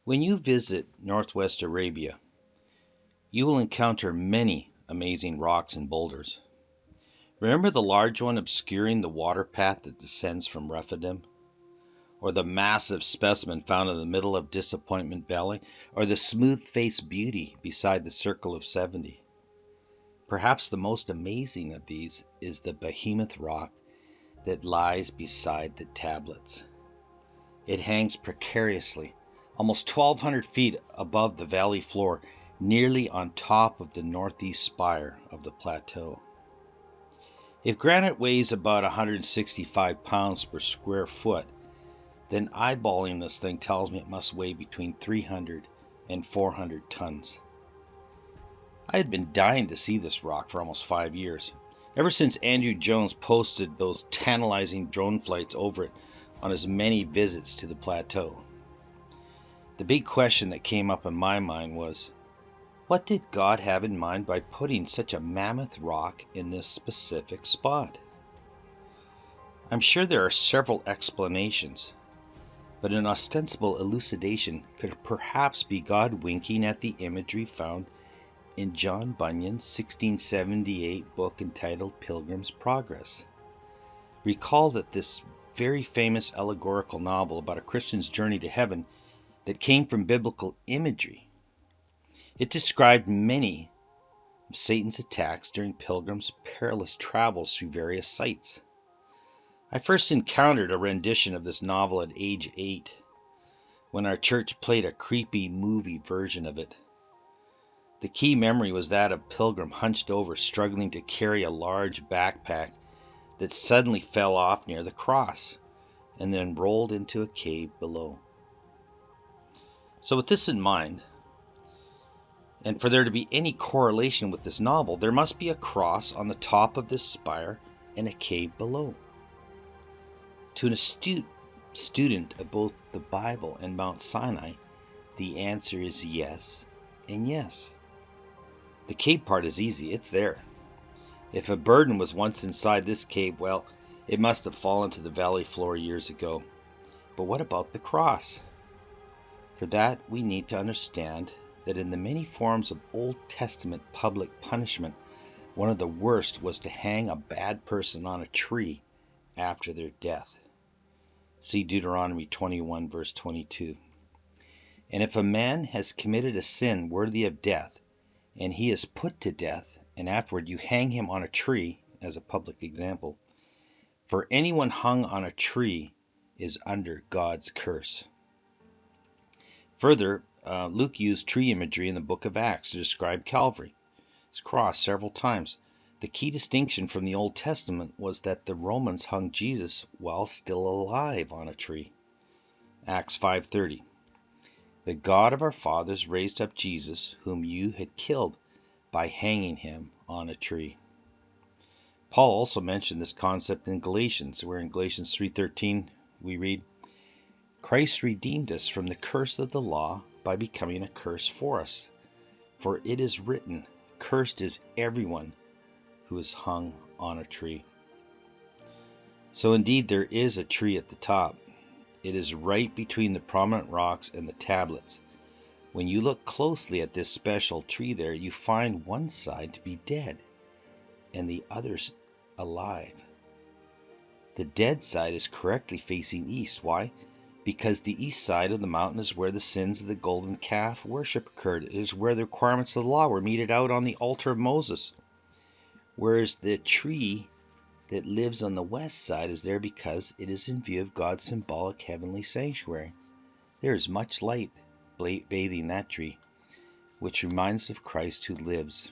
When you visit Northwest Arabia, you will encounter many amazing rocks and boulders. Remember the large one obscuring the water path that descends from Rephidim? Or the massive specimen found in the middle of Disappointment Valley? Or the smooth-faced beauty beside the Circle of 70? Perhaps the most amazing of these is the behemoth rock that lies beside the tablets. It hangs precariously, almost 1,200 feet above the valley floor, nearly on top of the northeast spire of the plateau. If granite weighs about 165 pounds per square foot, then eyeballing this thing tells me it must weigh between 300 and 400 tons. I had been dying to see this rock for almost 5 years, ever since Andrew Jones posted those tantalizing drone flights over it on his many visits to the plateau. The big question that came up in my mind was, what did God have in mind by putting such a mammoth rock in this specific spot? I'm sure there are several explanations, but an ostensible elucidation could perhaps be God winking at the imagery found in John Bunyan's 1678 book entitled Pilgrims Progress. Recall that this very famous allegorical novel about a Christian's journey to heaven that came from biblical imagery. It described many of Satan's attacks during Pilgrim's perilous travels through various sites. I first encountered a rendition of this novel at age 8, when our church played a creepy movie version of it. The key memory was that of Pilgrim hunched over, struggling to carry a large backpack that suddenly fell off near the cross, and then rolled into a cave below. So with this in mind, and for there to be any correlation with this novel, there must be a cross on the top of this spire and a cave below. To an astute student of both the Bible and Mount Sinai, the answer is yes and yes. The cave part is easy, it's there. If a burden was once inside this cave, well, it must have fallen to the valley floor years ago. But what about the cross? For that, we need to understand that in the many forms of Old Testament public punishment, one of the worst was to hang a bad person on a tree after their death. See Deuteronomy 21, verse 22. And if a man has committed a sin worthy of death, and he is put to death, and afterward you hang him on a tree, as a public example, for anyone hung on a tree is under God's curse. Further, Luke used tree imagery in the book of Acts to describe Calvary, his cross, several times. The key distinction from the Old Testament was that the Romans hung Jesus while still alive on a tree. Acts 5:30. The God of our fathers raised up Jesus, whom you had killed, by hanging him on a tree. Paul also mentioned this concept in Galatians, where in Galatians 3:13 we read, Christ redeemed us from the curse of the law by becoming a curse for us. For it is written, cursed is everyone who is hung on a tree. So indeed there is a tree at the top. It is right between the prominent rocks and the tablets. When you look closely at this special tree there, you find one side to be dead and the others alive. The dead side is correctly facing east. Why? Because the east side of the mountain is where the sins of the golden calf worship occurred. It is where the requirements of the law were meted out on the altar of Moses. Whereas the tree that lives on the west side is there because it is in view of God's symbolic heavenly sanctuary. There is much light bathing that tree, which reminds us of Christ who lives.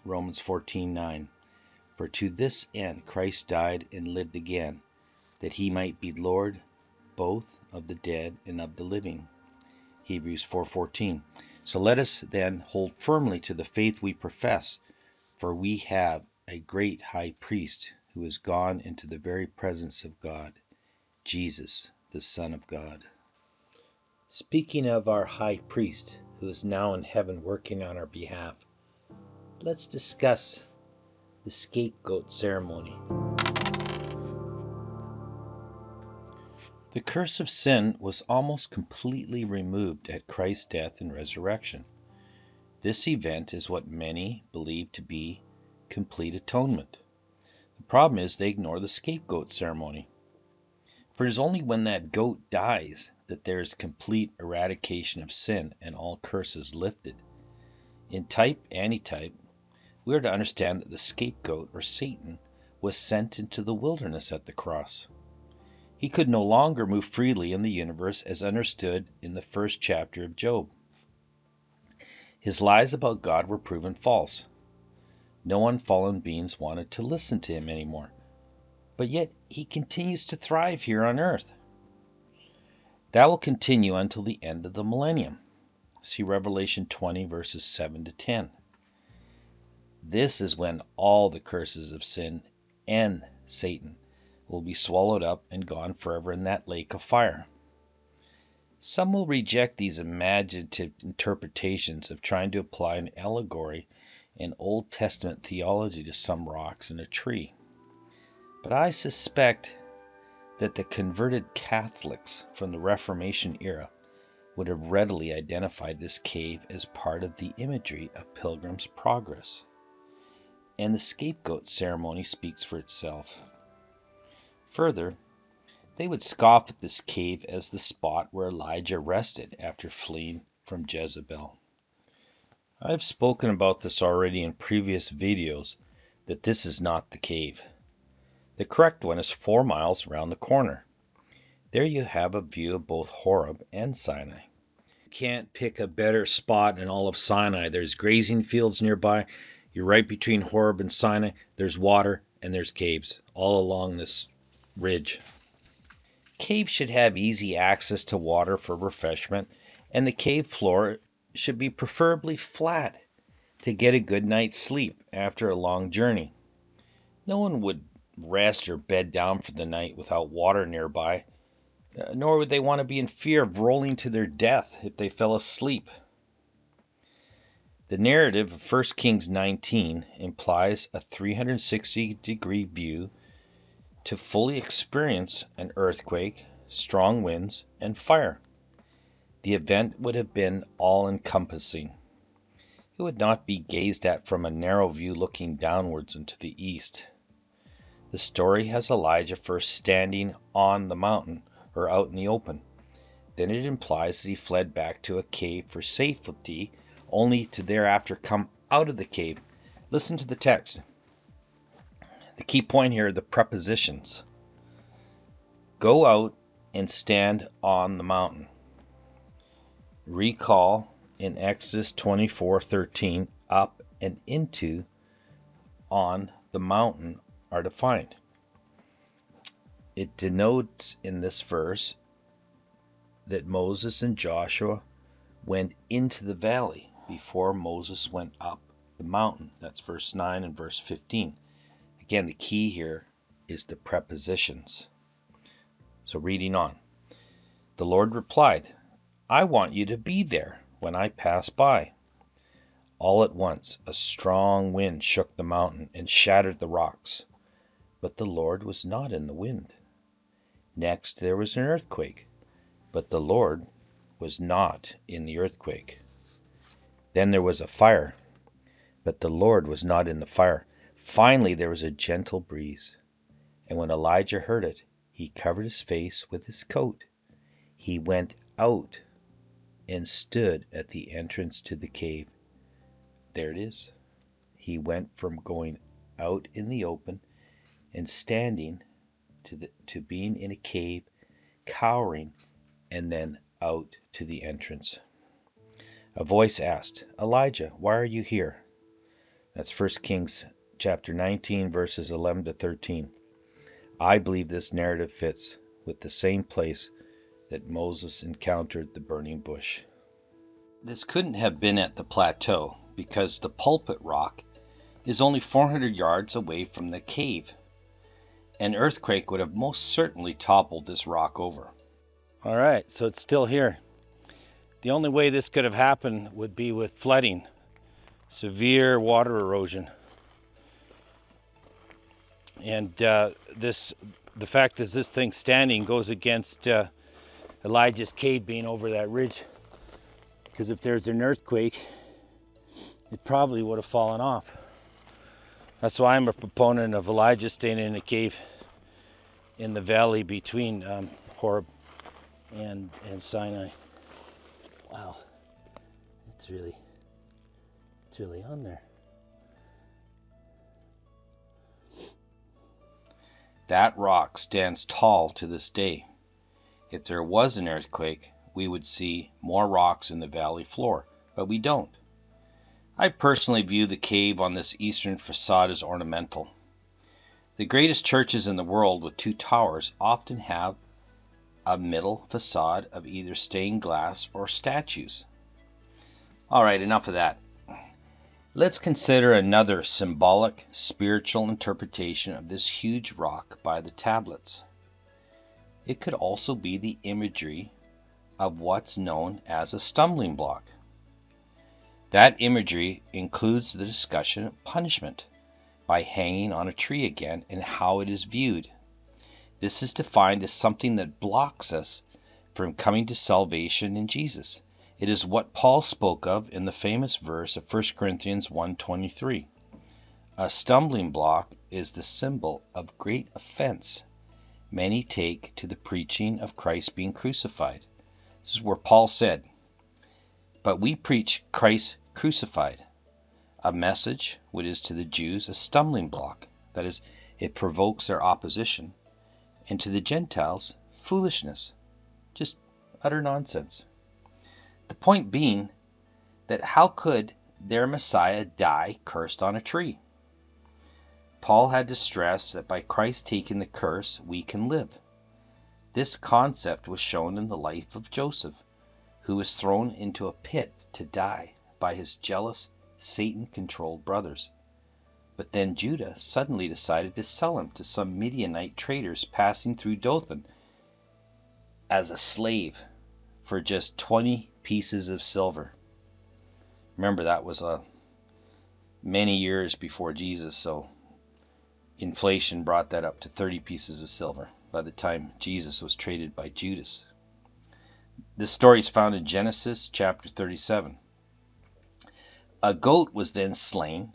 Romans 14:9. For to this end Christ died and lived again, that he might be Lord both of the dead and of the living. Hebrews 4:14. So let us then hold firmly to the faith we profess, for we have a great high priest who has gone into the very presence of God, Jesus, the Son of God. Speaking of our high priest, who is now in heaven working on our behalf, let's discuss the Scapegoat Ceremony. The curse of sin was almost completely removed at Christ's death and resurrection. This event is what many believe to be complete atonement. The problem is they ignore the scapegoat ceremony. For it is only when that goat dies that there is complete eradication of sin and all curses lifted. In type, antitype, we are to understand that the scapegoat, or Satan, was sent into the wilderness at the cross. He could no longer move freely in the universe as understood in the first chapter of Job. His lies about God were proven false. No unfallen beings wanted to listen to him anymore. But yet he continues to thrive here on earth. That will continue until the end of the millennium. See Revelation 20, verses 7 to 10. This is when all the curses of sin and Satan will be swallowed up and gone forever in that lake of fire. Some will reject these imaginative interpretations of trying to apply an allegory and Old Testament theology to some rocks and a tree. But I suspect that the converted Catholics from the Reformation era would have readily identified this cave as part of the imagery of Pilgrims Progress. And the scapegoat ceremony speaks for itself. Further, they would scoff at this cave as the spot where Elijah rested after fleeing from Jezebel. I've spoken about this already in previous videos, that this is not the cave. The correct one is 4 miles around the corner. There you have a view of both Horeb and Sinai. You can't pick a better spot in all of Sinai. There's grazing fields nearby. You're right between Horeb and Sinai. There's water and there's caves all along this ridge. Caves should have easy access to water for refreshment, and the cave floor should be preferably flat to get a good night's sleep after a long journey. No one would rest or bed down for the night without water nearby, nor would they want to be in fear of rolling to their death if they fell asleep. The narrative of 1 Kings 19 implies a 360-degree view to fully experience an earthquake, strong winds, and fire. The event would have been all-encompassing. It would not be gazed at from a narrow view looking downwards into the east. The story has Elijah first standing on the mountain, or out in the open. Then it implies that he fled back to a cave for safety, only to thereafter come out of the cave. Listen to the text. The key point here are the prepositions. Go out and stand on the mountain. Recall in Exodus 24:13, up and into, on the mountain are defined. It denotes in this verse that Moses and Joshua went into the valley before Moses went up the mountain. That's verse 9 and verse 15. Again, the key here is the prepositions. So reading on. The Lord replied, I want you to be there when I pass by. All at once a strong wind shook the mountain and shattered the rocks. But the Lord was not in the wind. Next there was an earthquake, but the Lord was not in the earthquake. Then there was a fire, but the Lord was not in the fire. Finally there was a gentle breeze, and when Elijah heard it, he covered his face with his coat. He went out and stood at the entrance to the cave. There it is. He went from going out in the open and standing to being in a cave, cowering, and then out to the entrance. A voice asked, Elijah, why are you here? That's 1 Kings chapter 19, verses 11 to 13. I believe this narrative fits with the same place that Moses encountered the burning bush. This couldn't have been at the plateau because the pulpit rock is only 400 yards away from the cave. An earthquake would have most certainly toppled this rock over. All right, so it's still here. The only way this could have happened would be with flooding, severe water erosion. And the fact that this thing's standing goes against Elijah's cave being over that ridge. Because if there's an earthquake, it probably would have fallen off. That's why I'm a proponent of Elijah staying in a cave in the valley between Horeb and Sinai. Wow, it's really on there. That rock stands tall to this day. If there was an earthquake, we would see more rocks in the valley floor, but we don't. I personally view the cave on this eastern facade as ornamental. The greatest churches in the world with 2 towers often have a middle facade of either stained glass or statues. All right, enough of that. Let's consider another symbolic, spiritual interpretation of this huge rock by the tablets. It could also be the imagery of what's known as a stumbling block. That imagery includes the discussion of punishment by hanging on a tree again and how it is viewed. This is defined as something that blocks us from coming to salvation in Jesus. It is what Paul spoke of in the famous verse of 1 Corinthians 1:23. A stumbling block is the symbol of great offense many take to the preaching of Christ being crucified. This is where Paul said, "But we preach Christ crucified, a message which is to the Jews a stumbling block, that is, it provokes their opposition, and to the Gentiles foolishness," just utter nonsense. The point being that how could their Messiah die cursed on a tree? Paul had to stress that by Christ taking the curse, we can live. This concept was shown in the life of Joseph, who was thrown into a pit to die by his jealous, Satan-controlled brothers. But then Judah suddenly decided to sell him to some Midianite traders passing through Dothan as a slave for just 20 pieces of silver. Remember, that was many years before Jesus, so inflation brought that up to 30 pieces of silver by the time Jesus was traded by Judas. This story is found in Genesis chapter 37. A goat was then slain,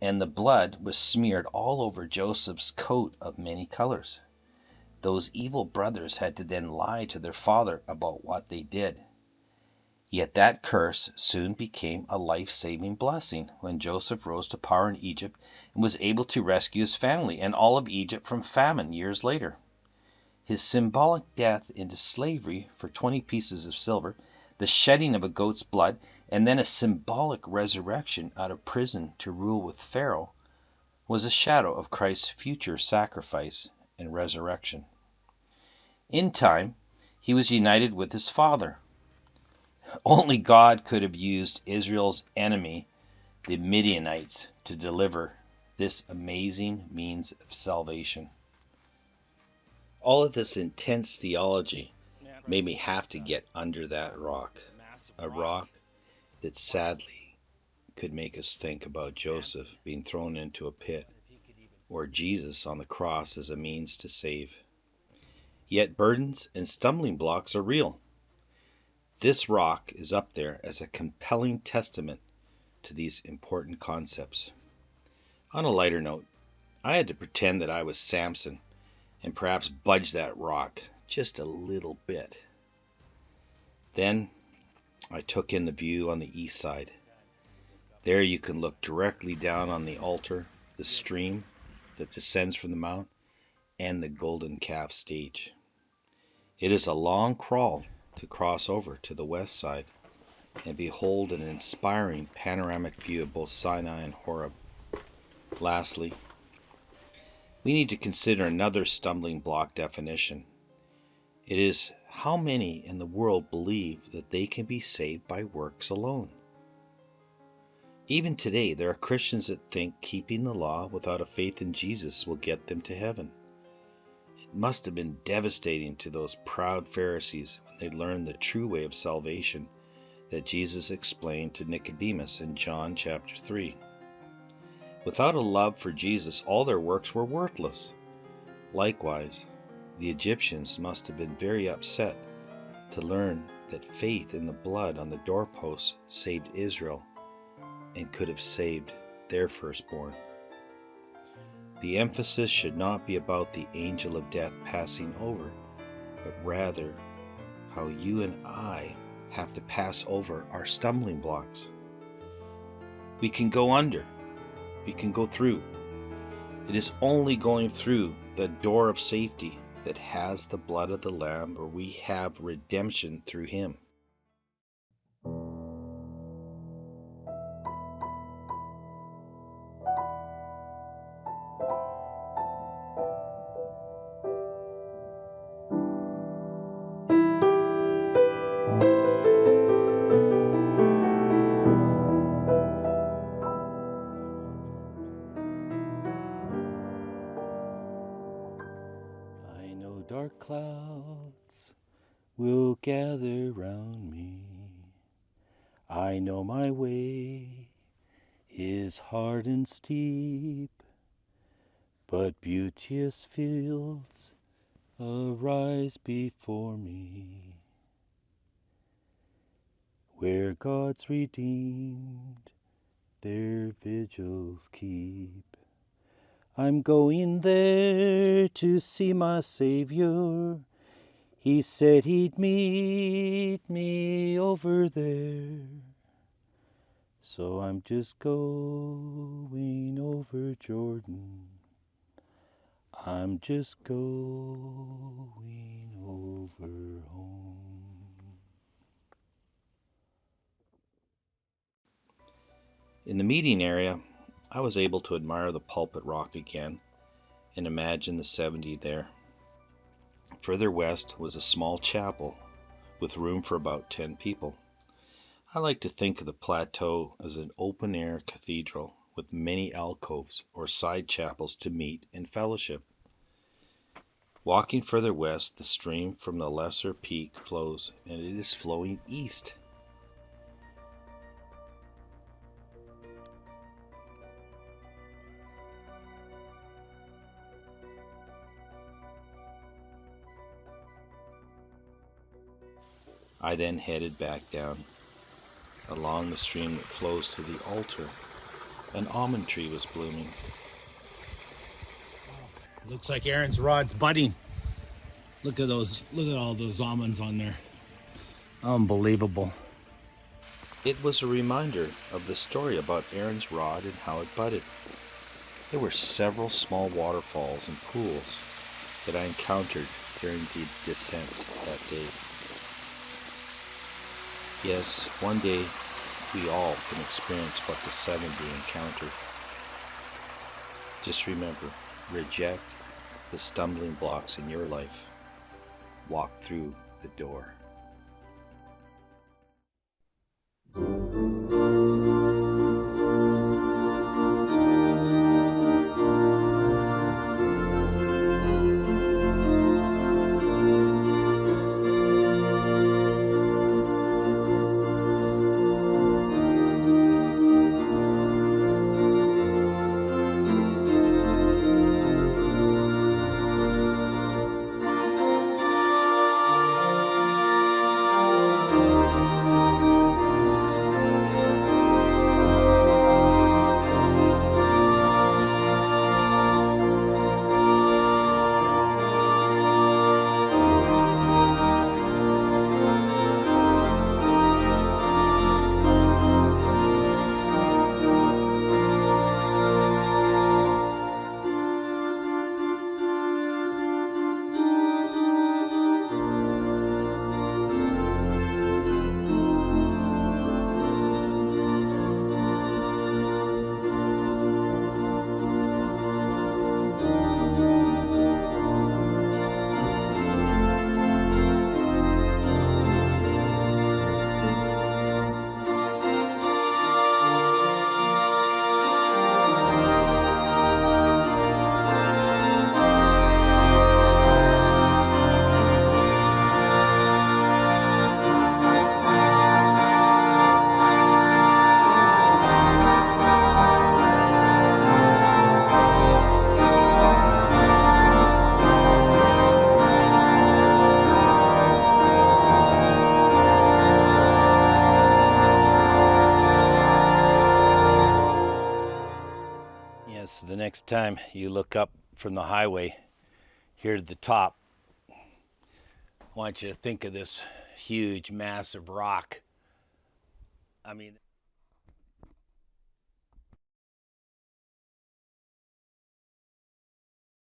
and the blood was smeared all over Joseph's coat of many colors. Those evil brothers had to then lie to their father about what they did. Yet that curse soon became a life-saving blessing when Joseph rose to power in Egypt and was able to rescue his family and all of Egypt from famine years later. His symbolic death into slavery for 20 pieces of silver, the shedding of a goat's blood, and then a symbolic resurrection out of prison to rule with Pharaoh was a shadow of Christ's future sacrifice and resurrection. In time, he was united with his Father. Only God could have used Israel's enemy, the Midianites, to deliver this amazing means of salvation. All of this intense theology made me have to get under that rock, a rock that sadly could make us think about Joseph being thrown into a pit, or Jesus on the cross as a means to save. Yet burdens and stumbling blocks are real. This rock is up there as a compelling testament to these important concepts. On a lighter note, I had to pretend that I was Samson and perhaps budge that rock just a little bit. Then I took in the view on the east side. There you can look directly down on the altar, the stream that descends from the mount, and the golden calf stage. It is a long crawl to cross over to the west side and behold an inspiring panoramic view of both Sinai and Horeb. Lastly, we need to consider another stumbling block definition. It is how many in the world believe that they can be saved by works alone. Even today, there are Christians that think keeping the law without a faith in Jesus will get them to heaven. It must have been devastating to those proud Pharisees when they learned the true way of salvation that Jesus explained to Nicodemus in John chapter 3. Without a love for Jesus, all their works were worthless. Likewise, the Egyptians must have been very upset to learn that faith in the blood on the doorposts saved Israel and could have saved their firstborn. The emphasis should not be about the angel of death passing over, but rather how you and I have to pass over our stumbling blocks. We can go under, we can go through. It is only going through the door of safety that has the blood of the Lamb, where we have redemption through Him. I know dark clouds will gather round me. I know my way is hard and steep, but beauteous fields arise before me, where God's redeemed their vigils keep. I'm going there to see my Savior. He said He'd meet me over there. So I'm just going over Jordan. I'm just going over home. In the meeting area, I was able to admire the pulpit rock again and imagine the 70 there. Further west was a small chapel with room for about 10 people. I like to think of the plateau as an open-air cathedral with many alcoves or side chapels to meet and fellowship. Walking further west, the stream from the lesser peak flows, and it is flowing east. I then headed back down along the stream that flows to the altar. An almond tree was blooming. Looks like Aaron's rod's budding. Look at all those almonds on there. Unbelievable. It was a reminder of the story about Aaron's rod and how it budded. There were several small waterfalls and pools that I encountered during the descent that day. Yes, one day we all can experience what the 70 encountered. Just remember, reject the stumbling blocks in your life. Walk through the door. the next time you look up from the highway here to the top, I want you to think of this huge, massive rock. I mean,